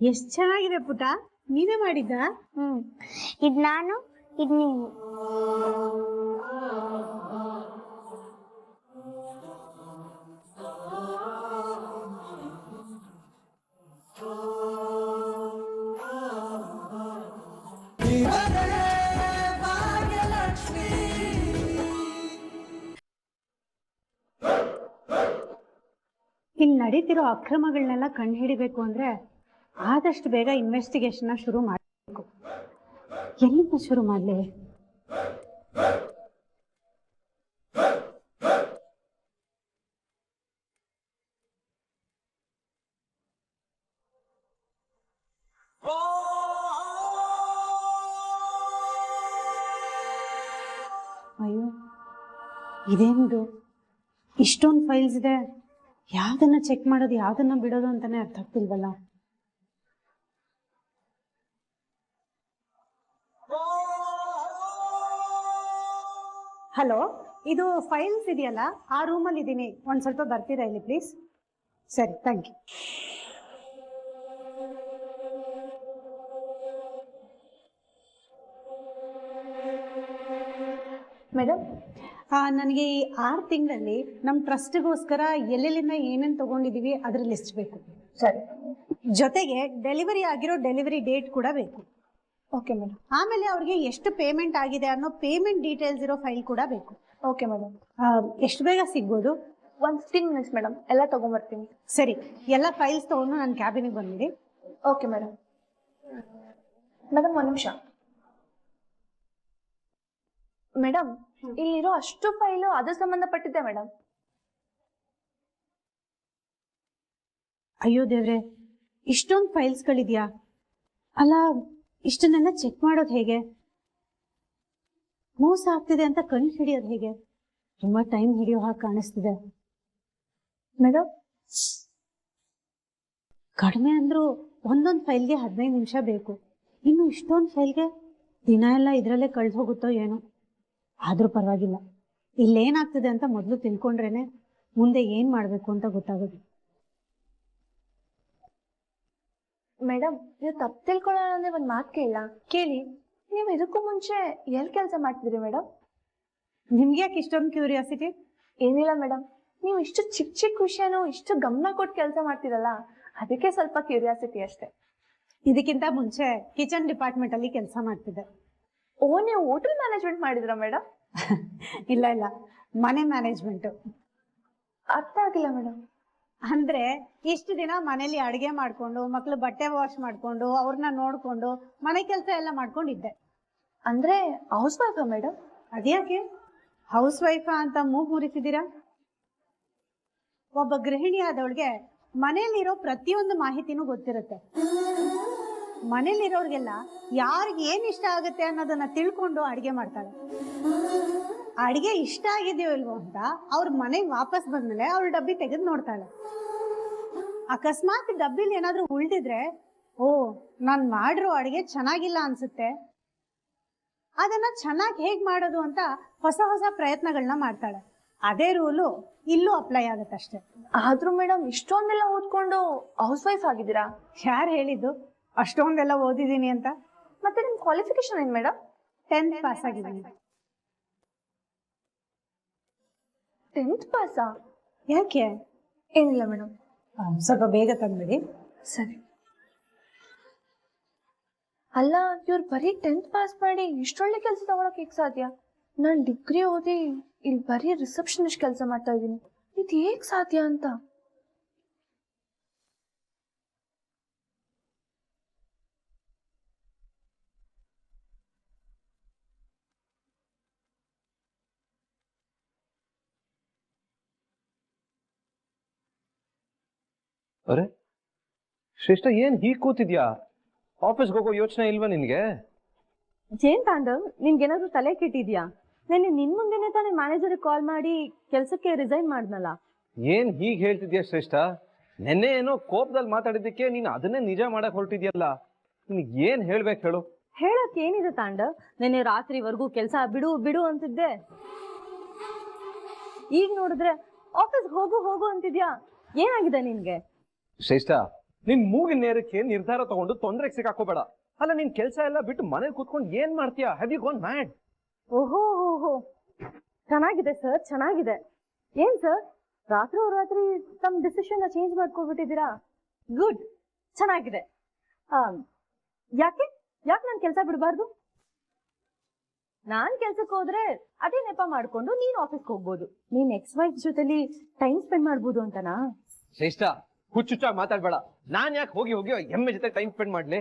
ಎಷ್ಟು ಚೆನ್ನಾಗಿದೆ ಪುಟ, ನೀವೇ ಮಾಡಿದ್ದ? ಇದು ನಾನು, ಇದು ನೀವು. ಇಲ್ಲಿ ನಡೀತಿರೋ ಅಕ್ರಮಗಳನ್ನೆಲ್ಲ ಕಂಡು ಹಿಡಿಬೇಕು ಅಂದ್ರೆ ಆದಷ್ಟು ಬೇಗ ಇನ್ವೆಸ್ಟಿಗೇಷನ್ ಶುರು ಮಾಡಬೇಕು. ಎಲ್ಲಿಂದ ಶುರು ಮಾಡಲಿ? ಅಯ್ಯೋ, ಇದೇನಿದು? ಇಷ್ಟೊಂದು ಫೈಲ್ಸ್ ಇದೆ, ಯಾವ್ದನ್ನ ಚೆಕ್ ಮಾಡೋದು ಯಾವ್ದನ್ನ ಬಿಡೋದು ಅಂತಾನೆ ಅರ್ಥ ಆಗ್ತಿಲ್ವಲ್ಲ. ಹಲೋ, ಇದು ಫೈಲ್ಸ್ ಇದೆಯಲ್ಲ, ಆ ರೂಮಲ್ಲಿ ಇದ್ದೀನಿ. ಒಂದು ಸ್ವಲ್ಪ ಬರ್ತೀರಾ ಇಲ್ಲಿ ಪ್ಲೀಸ್? ಸರಿ, ಥ್ಯಾಂಕ್ ಯು. ಮೇಡಮ್, ನನಗೆ ಈ 6 ತಿಂಗಳಲ್ಲಿ ನಮ್ಮ ಟ್ರಸ್ಟ್ಗೋಸ್ಕರ ಎಲ್ಲೆಲ್ಲಿಂದ ಏನೇನು ತಗೊಂಡಿದ್ದೀವಿ ಅದರ ಲಿಸ್ಟ್ ಬೇಕು. ಸರಿ. ಜೊತೆಗೆ ಡೆಲಿವರಿ ಆಗಿರೋ ಡೆಲಿವರಿ ಡೇಟ್ ಕೂಡ ಬೇಕು. Okay madam. ಆಮೇಲೆ ಅವ್ರಿಗೆ ಎಷ್ಟು ಪೇಮೆಂಟ್ ಆಗಿದೆ ಅನ್ನೋ ಪೇಮೆಂಟ್ ಡೀಟೇಲ್ಸ್ ಇರೋ ಫೈಲ್ ಕೂಡ ಬೇಕು. Okay madam. ಎಷ್ಟು ಬೇಗ ಸಿಗ್ಬೋದು? 15 ಮಿನಿಟ್ಸ್ ಮೇಡಮ್, ಎಲ್ಲ ತಗೊಂಡ್ಬರ್ತೀನಿ. ಸರಿ, ಎಲ್ಲ ಫೈಲ್ಸ್ ತಗೊಂಡು ನನ್ನ ಕ್ಯಾಬಿನಿಗೆ ಬಂದಿರಿ. Okay madam. ಮೇಡಮ್, ಒಂದು ನಿಮಿಷ. ಮೇಡಮ್, ಇಲ್ಲಿರೋ ಅಷ್ಟು ಫೈಲು ಅದು ಸಂಬಂಧಪಟ್ಟಿದೆ ಮೇಡಮ್. ಅಯ್ಯೋ ದೇವ್ರೆ, ಇಷ್ಟೊಂದು ಫೈಲ್ಸ್ಗಳಿದ್ಯಾ? ಅಲ್ಲ, ಇಷ್ಟನ್ನೆಲ್ಲ ಚೆಕ್ ಮಾಡೋದು ಹೇಗೆ? ಮೋಸ ಆಗ್ತಿದೆ ಅಂತ ಕಂಡು ಹಿಡಿಯೋದು ಹೇಗೆ? ತುಂಬಾ ಟೈಮ್ ಹಿಡಿಯೋ ಹಾಗೆ ಕಾಣಿಸ್ತಿದೆ. ಮೇಡಮ್, ಕಡಿಮೆ ಅಂದ್ರೂ ಒಂದೊಂದು ಫೈಲ್ಗೆ 15 ನಿಮಿಷ ಬೇಕು. ಇನ್ನು ಇಷ್ಟೊಂದು ಫೈಲ್ಗೆ ದಿನ ಎಲ್ಲ ಇದರಲ್ಲೇ ಕಳೆದು ಹೋಗುತ್ತೋ ಏನೋ. ಆದ್ರೂ ಪರವಾಗಿಲ್ಲ, ಇಲ್ಲೇನಾಗ್ತಿದೆ ಅಂತ ಮೊದಲು ತಿಳ್ಕೊಂಡ್ರೇನೆ ಮುಂದೆ ಏನ್ ಮಾಡ್ಬೇಕು ಅಂತ ಗೊತ್ತಾಗೋದು. ಮೇಡಮ್, ನೀವು ತಪ್ಪು ತಿಳ್ಕೊಳ್ಳೋಣ ಅಂದ್ರೆ ಒಂದು ಮಾತು ಕೇಳಿ. ನೀವು ಇದಕ್ಕೂ ಮುಂಚೆ ಎಲ್ಲಿ ಕೆಲಸ ಮಾಡ್ತಿದ್ರಿ ಮೇಡಮ್? ನಿಮ್ಗೆ ಯಾಕೆ ಇಷ್ಟೊಂದು ಕ್ಯೂರಿಯಾಸಿಟಿ? ಏನಿಲ್ಲ ಮೇಡಮ್, ನೀವು ಇಷ್ಟು ಚಿಕ್ಕ ಚಿಕ್ಕ ವಿಷಯನೂ ಇಷ್ಟು ಗಮನ ಕೊಟ್ಟು ಕೆಲಸ ಮಾಡ್ತಿರಲ್ಲ, ಅದಕ್ಕೆ ಸ್ವಲ್ಪ ಕ್ಯೂರಿಯಾಸಿಟಿ ಅಷ್ಟೇ. ಇದಕ್ಕಿಂತ ಮುಂಚೆ ಕಿಚನ್ ಡಿಪಾರ್ಟ್ಮೆಂಟ್ ಅಲ್ಲಿ ಕೆಲಸ ಮಾಡ್ತಿದ್ದೆ. ಓ, ನೀವು ಹೋಟೆಲ್ ಮ್ಯಾನೇಜ್ಮೆಂಟ್ ಮಾಡಿದ್ರಾ ಮೇಡಮ್? ಇಲ್ಲ, ಮನೆ ಮ್ಯಾನೇಜ್ಮೆಂಟ್. ಅರ್ಥ ಆಗಿಲ್ಲ ಮೇಡಮ್. ಅಂದ್ರೆ ಇಷ್ಟು ದಿನ ಮನೇಲಿ ಅಡುಗೆ ಮಾಡ್ಕೊಂಡು, ಮಕ್ಳು ಬಟ್ಟೆ ವಾಶ್ ಮಾಡ್ಕೊಂಡು, ಅವ್ರನ್ನ ನೋಡ್ಕೊಂಡು, ಮನೆ ಕೆಲಸ ಎಲ್ಲ ಮಾಡ್ಕೊಂಡಿದ್ದೆ. ಅಂದ್ರೆ ಹೌಸ್ ವೈಫಾ ಮೇಡಮ್? ಅದ್ಯಾಕೆ ಹೌಸ್ ವೈಫಾ ಅಂತ ಮೂಗು ಮುರಿತಿದ್ದೀರಾ? ಒಬ್ಬ ಗೃಹಿಣಿ ಆದವಳಿಗೆ ಮನೆಯಲ್ಲಿರೋ ಪ್ರತಿಯೊಂದು ಮಾಹಿತಿನೂ ಗೊತ್ತಿರುತ್ತೆ. ಮನೇಲಿರೋರ್ಗೆಲ್ಲ ಯಾರಿಗೆ ಏನ್ ಇಷ್ಟ ಆಗುತ್ತೆ ಅನ್ನೋದನ್ನ ತಿಳ್ಕೊಂಡು ಅಡಿಗೆ ಮಾಡ್ತಾಳೆ. ಅಡಿಗೆ ಇಷ್ಟ ಆಗಿದೆಯೋ ಇಲ್ವೋ ಅಂತ ಅವ್ರ ಮನೆಗೆ ವಾಪಸ್ ಬಂದ್ಮೇಲೆ ಅವ್ರ ಡಬ್ಬಿ ತೆಗೆದು ನೋಡ್ತಾಳೆ. ಅಕಸ್ಮಾತ್ ಡಬ್ಬಿಲಿ ಏನಾದ್ರೂ ಉಳ್ದಿದ್ರೆ, ಓ, ನಾನ್ ಮಾಡಿರೋ ಅಡಿಗೆ ಚೆನ್ನಾಗಿಲ್ಲ ಅನ್ಸುತ್ತೆ, ಅದನ್ನ ಚೆನ್ನಾಗಿ ಹೇಗ್ ಮಾಡೋದು ಅಂತ ಹೊಸ ಹೊಸ ಪ್ರಯತ್ನಗಳನ್ನ ಮಾಡ್ತಾಳೆ. ಅದೇ ರೂಲು ಇಲ್ಲೂ ಅಪ್ಲೈ ಆಗುತ್ತಷ್ಟೇ. ಆದ್ರೂ ಮೇಡಮ್, ಇಷ್ಟೊಂದೆಲ್ಲ ಓದ್ಕೊಂಡು ಹೌಸ್ ವೈಫ್ ಆಗಿದ್ದೀರಾ? ಯಾರು ಹೇಳಿದ್ದು ಅಷ್ಟೊಂದೆಲ್ಲ ಓದಿದ್ದೀನಿ ಅಂತ? ಮತ್ತೆ ನಿಮ್ ಕ್ವಾಲಿಫಿಕೇಶನ್ ಏನ್ ಮೇಡಮ್? 10th ಪಾಸ್ ಆಗಿದ್ದೀನಿ. 10th ಪಾಸಾ? ಯಾಕೆ? ಏನಿಲ್ಲ ಮೇಡಮ್. ಸ್ವಲ್ಪ ಬೇಗ ತಂದ್ಬಿಡಿ. ಸರಿ. ಅಲ್ಲ, ಇವ್ರು ಬರೀ 10th ಪಾಸ್ ಮಾಡಿ ಇಷ್ಟೊಳ್ಳೆ ಕೆಲಸ ತಗೊಳಕ್ ಹೇಗ್ ಸಾಧ್ಯ? ನಾನು ಡಿಗ್ರಿ ಓದಿ ಇಲ್ಲಿ ಬರೀ ರಿಸೆಪ್ಷನಿಸ್ಟ್ ಕೆಲಸ ಮಾಡ್ತಾ ಇದ್ದೀನಿ. ಇದು ಹೇಗ್ ಸಾಧ್ಯ ಅಂತ. ಅರೆ ಶ್ರೇಷ್ಠ, ಏನ್ ಹೀಗ್ ಕೂತಿದ್ಯಾ? ಆಫೀಸ್ಗೆ ಹೋಗೋ ಯೋಚನೆ ಇಲ್ವಾ ನಿನ್ಗೆ? ಜೇನ್ ತಾಂಡವ್, ನಿನ್ಗೇನಾದ್ರೂ ತಲೆ ಕೆಟ್ಟಿದ್ಯಾ? ನಾನು ನಿನ್ ಮುಂದೆನೆ ತಾನೇ ಮ್ಯಾನೇಜರ್ ಕಾಲ್ ಮಾಡಿ ಕೆಲ್ಸಕ್ಕೆ ರಿಸೈನ್ ಮಾಡ್ನಲ್ಲ. ಏನ್ ಹೀಗ್ ಹೇಳ್ತಿದ್ಯಾ ಶ್ರೇಷ್ಠ? ನೆನ್ನೆ ಏನೋ ಕೋಪದಲ್ಲಿ ಮಾತಾಡಿದ್ದಕ್ಕೆ ನೀನ್ ಅದನ್ನೇ ನಿಜ ಮಾಡಕ್ ಹೊರಟಿದ್ಯಲ್ಲ. ನಿನಗ್ ಏನ್ ಹೇಳ್ಬೇಕು ಹೇಳು? ಹೇಳಕ್ ಏನಿದೆ ತಾಂಡವ್? ನೆನ್ನೆ ರಾತ್ರಿವರೆಗೂ ಕೆಲ್ಸ ಬಿಡು ಬಿಡು ಅಂತಿದ್ದೆ. ಈಗ ನೋಡಿದ್ರೆ ಆಫೀಸ್ಗೆ ಹೋಗು ಹೋಗು ಅಂತಿದ್ಯಾ. ಏನಾಗಿದೆ ನಿನ್ಗೆ? ಶ್ರೇಷ್ಠ, ನಿನ್ ಮೂಗಿನ ನೇರಕ್ಕೆ ನಿರ್ಧಾರ ತಗೊಂಡು ತೊಂದರೆಗೆ ಸಿಕ್ಕಾಕೋಬೇಡ. ಅಲ್ಲ ನಿನ್ ಕೆಲಸ ಎಲ್ಲ ಬಿಟ್ಟು ಮನೇಲಿ ಕೂತ್ಕೊಂಡು ಏನ್ ಮಾಡ್ತೀಯಾ? Have you gone mad? ಓಹೋ ಓಹೋ, ಚೆನ್ನಾಗಿದೆ ಸರ್, ಚೆನ್ನಾಗಿದೆ. ಏನ್ ಸರ್, ರಾತ್ರಿ ತಮ್ಮ ಡಿಸಿಷನ್ ಚೇಂಜ್ ಮಾಡ್ಕೊಬಿಟ್ಟಿದ್ದೀರಾ? ಗುಡ್, ಚೆನ್ನಾಗಿದೆ. ಯಾಕೆ ಯಾಕೆ ನಾನು ಕೆಲಸ ಬಿಡಬಾರ್ದು? ನಾನ್ ಕೆಲ್ಸಕ್ಕೆ ಹೋದ್ರೆ ಅದೇ ನೆಪ ಮಾಡ್ಕೊಂಡು ನೀನ್ ಆಫೀಸ್ಗೆ ಹೋಗ್ಬೋದು, ನೀನ್ ಎಕ್ಸ್ ವೈಫ್ ಜೊತೆಲಿ ಟೈಮ್ ಸ್ಪೆಂಡ್ ಮಾಡ್ಬೋದು ಅಂತನಾ? ಶ್ರೇಷ್ಠ, ಹುಚ್ಚುಚ್ಚಾಗಿ ಮಾತಾಡ್ಬೇಡ. ನಾನ್ ಯಾಕೆ ಹೋಗಿ ಹೋಗಿ ಎಮ್ಮೆ ಜೊತೆ ಟೈಮ್ ಸ್ಪೆಂಡ್ ಮಾಡ್ಲಿ?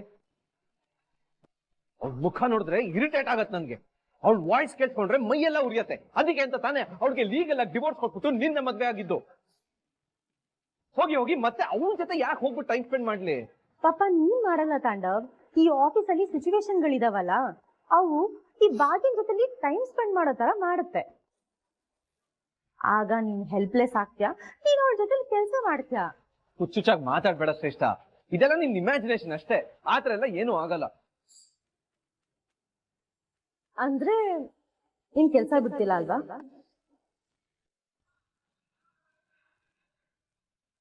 ಅವ್ಳ ಮುಖ ನೋಡಿದ್ರೆ ಇರಿಟೇಟ್ ಆಗತ್ ನನ್ಗೆ. ಅವ್ಳ ವಾಯ್ಸ್ ಕೇಳ್ಕೊಂಡ್ರೆ ಮೈಯೆಲ್ಲ ಉರಿಯತ್ತೆ. ಅದಕ್ಕೆ ಅಂತ ತಾನೇ ಅವ್ಳಿಗೆ ಲೀಗಲ್ ಆಗಿ ಡಿವೋರ್ಸ್ ಕೊಟ್ಬಿಟ್ಟು ನಿನ್ನೆ ಮದ್ವೆ ಆಗಿದ್ದು. ಹೋಗಿ ಹೋಗಿ ಮತ್ತೆ ಅವನ ಜೊತೆ ಯಾಕೆ ಹೋಗ್ಬಿಟ್ಟು ಟೈಮ್ ಸ್ಪೆಂಡ್ ಮಾಡ್ಲಿ? ಪಾಪ ನೀನ್ ಮಾಡಲ್ಲ ತಾಂಡವ್. ಈ ಆಫೀಸ್ ಅಲ್ಲಿ ಸಿಚುವೇಶನ್ ಗಳಿದಾವಲ್ಲ, ಅವು ಈ ಬಾಗಿನ ಜೊತೆಲಿ ಟೈಮ್ ಸ್ಪೆಂಡ್ ಮಾಡೋ ತರ ಮಾಡುತ್ತೆ. ಆಗ ನೀನ್ ಹೆಲ್ಪ್ಲೆಸ್ ಆಗ್ತೀಯಾ, ನೀನ್ ಅವಳ ಜೊತೆಲಿ ಕೆಲಸ ಮಾಡ್ತೀಯಾ. ಹುಚ್ಚುಚ್ಚಾಗಿ ಮಾತಾಡ್ಬೇಡ ಶ್ರೇಷ್ಠ. ಇದೆಲ್ಲ ನಿನ್ ಇಮ್ಯಾಜಿನೇಷನ್ ಅಷ್ಟೇ. ಆತರ ಎಲ್ಲ ಏನೂ ಆಗಲ್ಲ. ಅಂದ್ರೆ ನೀನ್ ಕೆಲ್ಸ ಬಿಡ್ತಿಲ್ಲ ಅಲ್ವಾ?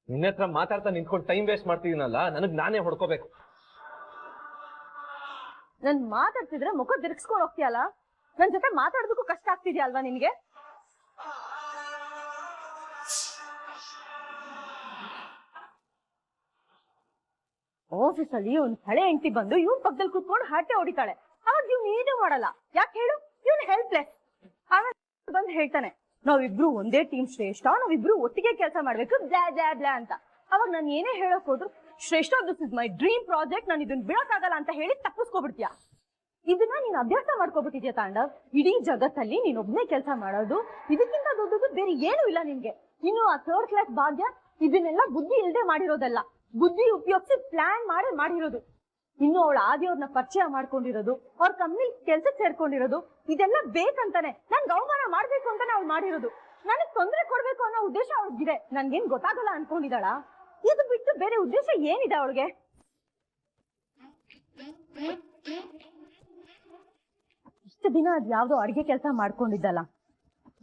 ನಿನ್ನ ಹತ್ರ ಮಾತಾಡ್ತಾ ನಿಂತ್ಕೊಂಡು ಟೈಮ್ ವೇಸ್ಟ್ ಮಾಡ್ತಿದ್ದೀನಲ್ಲ, ನನಗ್ ನಾನೇ ಹೊಡ್ಕೋಬೇಕು. ನನ್ ಮಾತಾಡ್ತಿದ್ರೆ ಮುಖ ತಿರ್ಗಿಸ್ಕೊಂಡು ಹೋಗ್ತೀಯಲ್ಲ, ನನ್ ಜೊತೆ ಮಾತಾಡೋದಕ್ಕೂ ಕಷ್ಟ ಆಗ್ತಿದ್ಯಾ ಅಲ್ವಾ ನಿನ್ಗೆ? ಆಫೀಸಲ್ಲಿ ಒಂದ್ ಹಳೆ ಹೆಂಡತಿ ಬಂದು ಇವ್ನ ಪಕ್ಕದಲ್ಲಿ ಕೂತ್ಕೊಂಡು ಹರಟೆ ಹೊಡಿತಾಳೆ. ಅವಾಗ ಇವ್ನು ಏನೂ ಮಾಡಲ್ಲ. ಯಾಕೆ ಹೇಳು? ಇವ್ನು ಹೆಲ್ಪ್ಲೆಸ್. ಆಮೇಲೆ ಬಂದು ಹೇಳ್ತಾನೆ, ನಾವಿಬ್ರು ಒಂದೇ ಟೀಮ್ ಶ್ರೇಷ್ಠ, ನಾವಿಬ್ರು ಒಟ್ಟಿಗೆ ಕೆಲಸ ಮಾಡ್ಬೇಕು, ಬ್ಲಾ ಬ್ಲಾ ಬ್ಲಾ ಅಂತ. ಅವಾಗ ನಾನು ಏನೇ ಹೇಳಕ್ ಹೋದ್ರು, ಶ್ರೇಷ್ಠ this is my dream project, ನಾನು ಇದನ್ನ ಬಿಡಕ್ಕಾಗಲ್ಲ ಅಂತ ಹೇಳಿ ತಪ್ಪಿಸ್ಕೊಬಿಡ್ತೀಯ. ಇದನ್ನ ನೀನ್ ಅಭ್ಯಾಸ ಮಾಡ್ಕೊಬಿಟ್ಟಿದ್ಯಾ ತಾಂಡವ್. ಇಡೀ ಜಗತ್ತಲ್ಲಿ ನೀನ್ ಒಬ್ನೇ ಕೆಲಸ ಮಾಡೋದು, ಇದಕ್ಕಿಂತ ದೊಡ್ಡದು ಬೇರೆ ಏನೂ ಇಲ್ಲ ನಿನ್ಗೆ. ಇನ್ನು ಆ ಥರ್ಡ್ ಕ್ಲಾಸ್ ಭಾಗ್ಯ ಇದನ್ನೆಲ್ಲ ಬುದ್ಧಿ ಇಲ್ಲದೆ ಮಾಡಿರೋದಲ್ಲ, ಬುದ್ಧಿ ಉಪಯೋಗಿಸಿ ಪ್ಲಾನ್ ಮಾಡಿರೋದು. ಇನ್ನು ಅವಳ ಆದಿಯವ್ರನ್ನ ಪರಿಚಯ ಮಾಡ್ಕೊಂಡಿರೋದು, ಅವ್ರ ಕಂಪ್ನಿ ಕೆಲ್ಸಕ್ಕೆ ಸೇರ್ಕೊಂಡಿರೋದು, ಇದೆಲ್ಲ ಬೇಕಂತಾನೆ, ನನ್ಗೆ ಅವಮಾನ ಮಾಡ್ಬೇಕು ಅಂತಾನೆ ಅವ್ಳು ಮಾಡಿರೋದು. ನನಗ್ ತೊಂದರೆ ಕೊಡ್ಬೇಕು ಅನ್ನೋ ಉದ್ದೇಶ ಅವಳಿಗಿದೆ. ನನ್ಗೇನ್ ಗೊತ್ತಾಗಲ್ಲ ಅನ್ಕೊಂಡಿದ್ದಾಳ? ಇದು ಬಿಟ್ಟು ಬೇರೆ ಉದ್ದೇಶ ಏನಿದೆ ಅವಳಿಗೆ? ಇಷ್ಟು ದಿನ ಅದ್ ಯಾವ್ದೋ ಅಡ್ಗೆ ಕೆಲಸ ಮಾಡ್ಕೊಂಡಿದ್ದಲ್ಲ,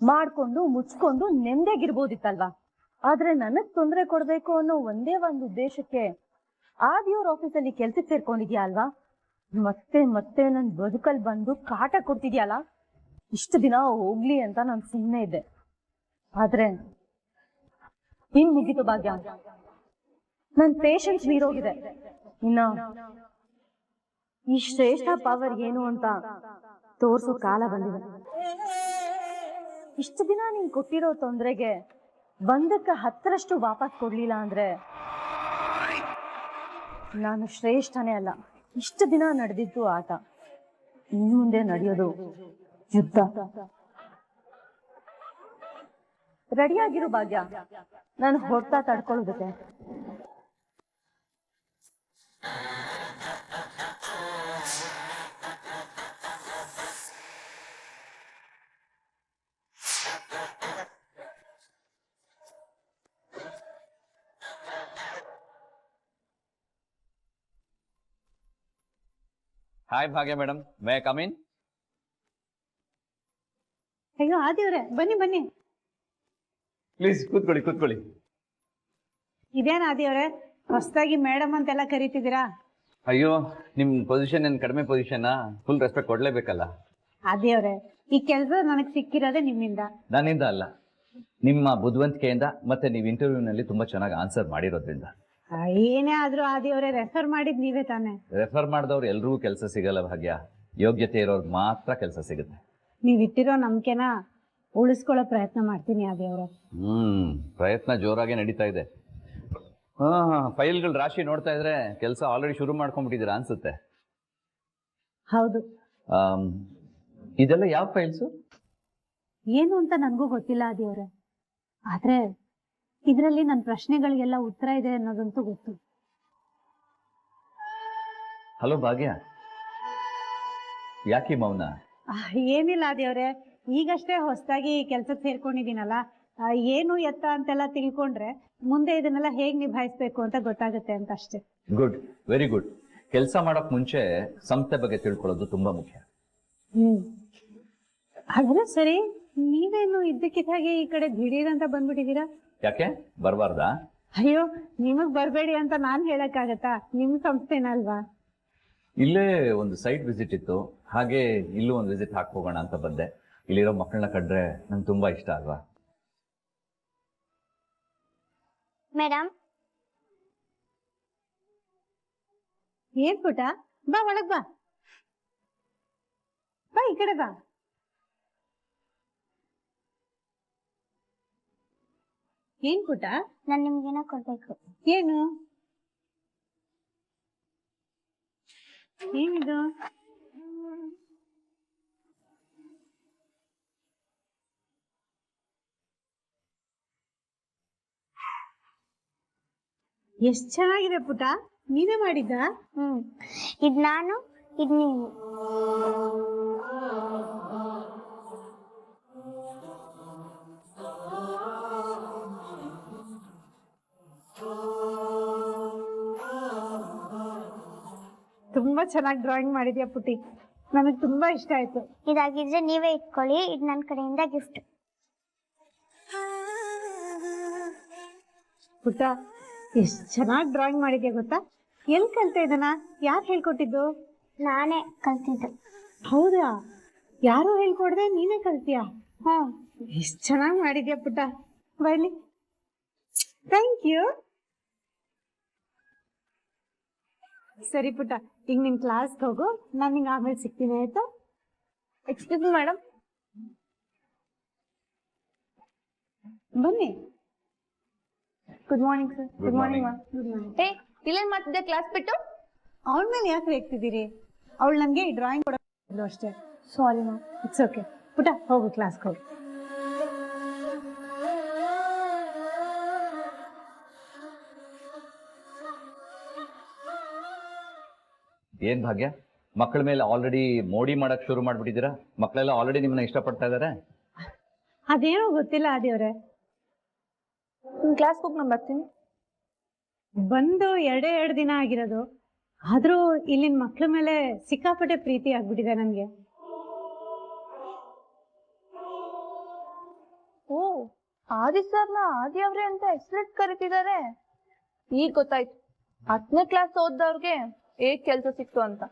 ಮಾಡ್ಕೊಂಡು ಮುಚ್ಕೊಂಡು ನೆಮ್ಮದಿಯಾಗಿರ್ಬೋದಿತ್ತಲ್ವಾ? ಆದ್ರೆ ನನಗ್ ತೊಂದರೆ ಕೊಡ್ಬೇಕು ಅನ್ನೋ ಒಂದೇ ಒಂದು ಉದ್ದೇಶಕ್ಕೆ ಆದಿಯವ್ರ ಆಫೀಸಲ್ಲಿ ಕೆಲ್ಸಕ್ಕೆ ಸೇರ್ಕೊಂಡಿದ್ಯಾ ಅಲ್ವಾ? ಮತ್ತೆ ಮತ್ತೆ ನನ್ ಬದುಕಲ್ ಬಂದು ಕಾಟ ಕೊಡ್ತಿದ್ಯಲ್ಲ. ಇಷ್ಟು ದಿನ ಹೋಗ್ಲಿ ಅಂತ ನಾನು ಸುಮ್ಮನೆ ಇದ್ದೆ. ಆದ್ರೆ ಇನ್ ಮುಗಿತು ಭಾಗ್ಯ, ನನ್ ಪೇಷನ್ಸ್ ಮೀರೋಗಿದೆ. ಇನ್ನ ಈ ಶ್ರೇಷ್ಠ ಪವರ್ ಏನು ಅಂತ ತೋರ್ಸೋ ಕಾಲ ಬಂದಿದೆ. ಇಷ್ಟು ದಿನ ನೀನ್ ಕೊಟ್ಟಿರೋ ತೊಂದರೆಗೆ ಒಂದಕ್ಕೆ 10ರಷ್ಟು ವಾಪಸ್ ಕೊಡ್ಲಿಲ್ಲ ಅಂದ್ರೆ ನಾನು ಶ್ರೇಷ್ಠನೇ ಅಲ್ಲ. ಇಷ್ಟು ದಿನ ನಡೆದಿದ್ದು ಆಟ, ಇನ್ನು ಮುಂದೆ ನಡೆಯೋದು ಯುದ್ಧ. ರೆಡಿಯಾಗಿರು ಭಾಗ್ಯ, ನಾನು ಹೊಡ್ತಾ ತಡ್ಕೊಳ್ಳೋದಕ್ಕೆ. Hi Bhagya madam, may I come in? ಅಯ್ಯೋ ಆದಿವ್ರೆ, ಬನ್ನಿ ಬನ್ನಿ. ಪ್ಲೀಸ್ ಕೂತ್ಕೊಳ್ಳಿ ಕೂತ್ಕೊಳ್ಳಿ. ಇದೇನ ಆದಿವ್ರೆ, ಹೊಸದಾಗಿ ಮೇಡಮ್ ಅಂತೆಲ್ಲ ಕರಿತಿದ್ದೀರಾ? ಅಯ್ಯೋ, ನಿಮ್ ಪೊಸಿಷನ್ ಏನ್ ಕಡಿಮೆ ಪೊಸಿಷನ್? ಫುಲ್ ರೆಸ್ಪೆಕ್ಟ್ ಕೊಡ್ಲೇಬೇಕಲ್ಲ. ಆದಿವ್ರೆ, ಈ ಕೆಲಸ ನನಗ್ ಸಿಕ್ಕಿರೋದೇ ನಿಮ್ಮಿಂದ. ನನ್ನಿಂದ ಅಲ್ಲ, ನಿಮ್ಮ ಬುದ್ಧಿವಂತಿಕೆಯಿಂದ ಮತ್ತೆ ನೀವು ಇಂಟರ್ವ್ಯೂನಲ್ಲಿ ತುಂಬಾ ಚೆನ್ನಾಗಿ ಆನ್ಸರ್ ಮಾಡಿರೋದ್ರಿಂದ. ಏನೇ ಆದ್ರೂ ಆದಿವ್ರೆ, ರೆಫರ್ ಮಾಡಿದ್ ನೀವೇ ತಾನೆ. ರೆಫರ್ ಮಾಡಿದವ್ರು ಎಲ್ರಿಗೂ ಕೆಲಸ ಸಿಗಲ್ಲ ಭಾಗ್ಯ, ಯೋಗ್ಯತೆ ಇರೋರ್ಗೆ ಮಾತ್ರ ಕೆಲಸ ಸಿಗುತ್ತೆ. ನೀವ್ ಇಟ್ಟಿರೋ ನಂಬಿಕೆನ ಉಳಿಸ್ಕೊಳ್ಳೋ ಪ್ರಯತ್ನ ಮಾಡ್ತೀನಿ ಆದಿವ್ರೆ. ಪ್ರಯತ್ನ ಜೋರಾಗಿ ನಡೀತಾ ಇದೆ. ಫೈಲ್ಗಳ ರಾಶಿ ನೋಡ್ತಾ ಇದ್ರೆ ಕೆಲಸ ಆಲ್ರೆಡಿ ಶುರು ಮಾಡ್ಕೊಂಡ್ಬಿಟ್ಟಿದ್ದೀರಾ ಅನ್ಸುತ್ತೆ. ಹೌದು. ಇದೆಲ್ಲ ಯಾವ ಫೈಲ್ಸು? ಏನು ಅಂತ ನನ್ಗೂ ಗೊತ್ತಿಲ್ಲ ಆದಿವ್ರೆ, ಆದ್ರೆ ಇದ್ರಲ್ಲಿ ನನ್ನ ಪ್ರಶ್ನೆಗಳಿಗೆಲ್ಲ ಉತ್ತರ ಇದೆ ಅನ್ನೋದಂತೂ ಗೊತ್ತು. ಹಲೋ ಭಾಗ್ಯ, ಯಾಕೆ ಮೌನ? ಏನಿಲ್ಲ ಆದಿವ್ರೆ, ಈಗಷ್ಟೇ ಹೊಸದಾಗಿ ಕೆಲ್ಸಕ್ಕೆ ಸೇರ್ಕೊಂಡಿದ್ದೀನಲ್ಲ, ಏನು ಎತ್ತ ಅಂತೆಲ್ಲ ತಿಳ್ಕೊಂಡ್ರೆ ಮುಂದೆ ಇದನ್ನೆಲ್ಲ ಹೇಗ್ ನಿಭಾಯಿಸ್ಬೇಕು ಅಂತ ಗೊತ್ತಾಗುತ್ತೆ ಅಂತ ಅಷ್ಟೇ. Good, very good. ಕೆಲಸ ಮಾಡಕ್ ಮುಂಚೆ ಸಂಸ್ಥೆ ಬಗ್ಗೆ ತಿಳ್ಕೊಳ್ಳೋದು ತುಂಬಾ ಮುಖ್ಯ. ಆದ್ರೆ ಸರಿ, ನೀವೇನು ಇದ್ದಕ್ಕಿದ್ದ ಹಾಗೆ ಈ ಕಡೆ ದಿಢೀರ್ ಅಂತ ಬಂದ್ಬಿಟ್ಟಿದ್ದೀರಾ? ಯಾಕೆ ಬರಬಾರ್ದಾ? ಅಯ್ಯೋ ನಿಮಗ್ ಬರ್ಬೇಡಿ ಅಂತ ನಾನ್ ಹೇಳಕ್ಕಾಗತ್ತಾ, ನಿಮ್ ಸಂಸ್ಥೆನಲ್ವಾ. ಇಲ್ಲೇ ಒಂದು ಸೈಟ್ ವಿಸಿಟ್ ಇತ್ತು, ಹಾಗೆ ಇಲ್ಲೂ ಒಂದು ವಿಸಿಟ್ ಹೋಗೋಣ ಅಂತ ಬಂದೆ. ಇಲ್ಲಿರೋ ಮಕ್ಕಳನ್ನ ಕಂಡ್ರೆ ನಂಗೆ ತುಂಬಾ ಇಷ್ಟ ಅಲ್ವಾ. ಮೇಡಮ್, ಏನ್ ಪುಟ, ಬಾ ಒಳಗ್ ಬಾ, ಬಾ ಈ ಕಡೆ ಬಾ. ಏನ್ ಪುಟ? ನಾನ್ ನಿಮ್ಗೇನೋ ಕೊಡ್ಬೇಕು. ಏನು ಏನಿದು? ಎಷ್ಟ್ ಚೆನ್ನಾಗಿದೆ ಪುಟ, ನೀನೇ ಮಾಡಿದ್ದ? ಇದ್ ನಾನು, ಇದ್ ನೀವು. ತುಂಬಾ ಚೆನ್ನಾಗಿ ಡ್ರಾಯಿಂಗ್ ಮಾಡಿದ್ಯಾ ಪುಟಿ, ನನಗ್ ತುಂಬಾ ಇಷ್ಟ ಆಯ್ತು. ಇದಾಗಿದ್ರೆ ನೀವೇ ಇಟ್ಕೊಳ್ಳಿ, ಇದು ನನ್ನ ಕಡೆಯಿಂದ ಗಿಫ್ಟ್. ಪುಟ, ಎಷ್ಟ್ ಚೆನ್ನಾಗಿ ಡ್ರಾಯಿಂಗ್ ಮಾಡಿದ್ಯಾ ಗೊತ್ತಾ? ಎಲ್ ಕಲ್ತೆ ಇದನ್ನ? ಯಾರು ಹೇಳ್ಕೊಟ್ಟಿದ್ದು? ನಾನೇ ಕಲ್ತಿದ್ದು. ಹೌದಾ? ಯಾರು ಹೇಳ್ಕೊಡ್ದೆ, ನೀನೇ ಕಲ್ತಿಯಾ? ಹ್ಮ್. ಎಷ್ಟ್ ಚೆನ್ನಾಗಿ ಮಾಡಿದ್ಯಾ ಪುಟ, ಬನ್ನಿ. Thank you. ಸರಿ ಪುಟ, ಈಗ ನಿನ್ ಕ್ಲಾಸ್ಗೆ ಹೋಗು, ನಾನು ನಿಂಗೆ ಆಮೇಲೆ ಸಿಗ್ತೀನಿ ಆಯ್ತಾ? Excuse me madam. ಬನ್ನಿ. Good morning sir. Good morning ma'am. Good morning. ಏ, ಇಲ್ಲೇನ್ ಮಾಡ್ತಿದ್ದೆ ಕ್ಲಾಸ್ ಬಿಟ್ಟು? ಅವಳ ಮೇಲೆ ಯಾಕೆ ರೇಗ್ತಿದ್ದೀರಿ? ಅವಳು ನನಗೆ ಈ ಡ್ರಾಯಿಂಗ್ ಕೊಡೋದು ಅಷ್ಟೇ. Sorry ma'am. It's okay. ಪುಟ ಹೋಗು, ಕ್ಲಾಸ್ಗೆ ಹೋಗು. ಏನ್ ಭಾಗ್ಯ, ಮಕ್ಕಳ ಮೇಲೆ ಆಲ್ರೆಡಿ ಮೋಡಿ ಮಾಡಕ್ ಶುರು ಮಾಡ್ಬಿಟ್ಟಿದ್ದೀರಾ? ಮಕ್ಕಳೆಲ್ಲ ಆಲ್ರೆಡಿ ನಿಮ್ಮನ್ನ ಇಷ್ಟಪಡ್ತಾ ಇದಾರೆ. ಅದೇನೋ ಗೊತ್ತಿಲ್ಲ ಆದಿಯವ್ರೆ. ನಿಮ್ ಕ್ಲಾಸ್ ಹೋಗಿ ನಾನು ಬರ್ತೀನಿ. ಬಂದು ಎರಡು ದಿನ ಆಗಿರೋದು, ಆದ್ರೂ ಇಲ್ಲಿನ ಮಕ್ಳ ಮೇಲೆ ಸಿಕ್ಕಾಪಟ್ಟೆ ಪ್ರೀತಿ ಆಗ್ಬಿಟ್ಟಿದೆ ನನ್ಗೆ. ಓ, ಆದಿ ಸರ್ನ ಆದಿ ಅವ್ರೆ ಅಂತ ಹೆಸರಿಟ್ ಕರಿತಿದ್ದಾರೆ. ಈಗ ಗೊತ್ತಾಯ್ತು 10ನೇ ಕ್ಲಾಸ್ ಓದ್ದವ್ರಿಗೆ ಹೇಗ್ ಕೆಲ್ಸ ಸಿಕ್ತು ಅಂತ.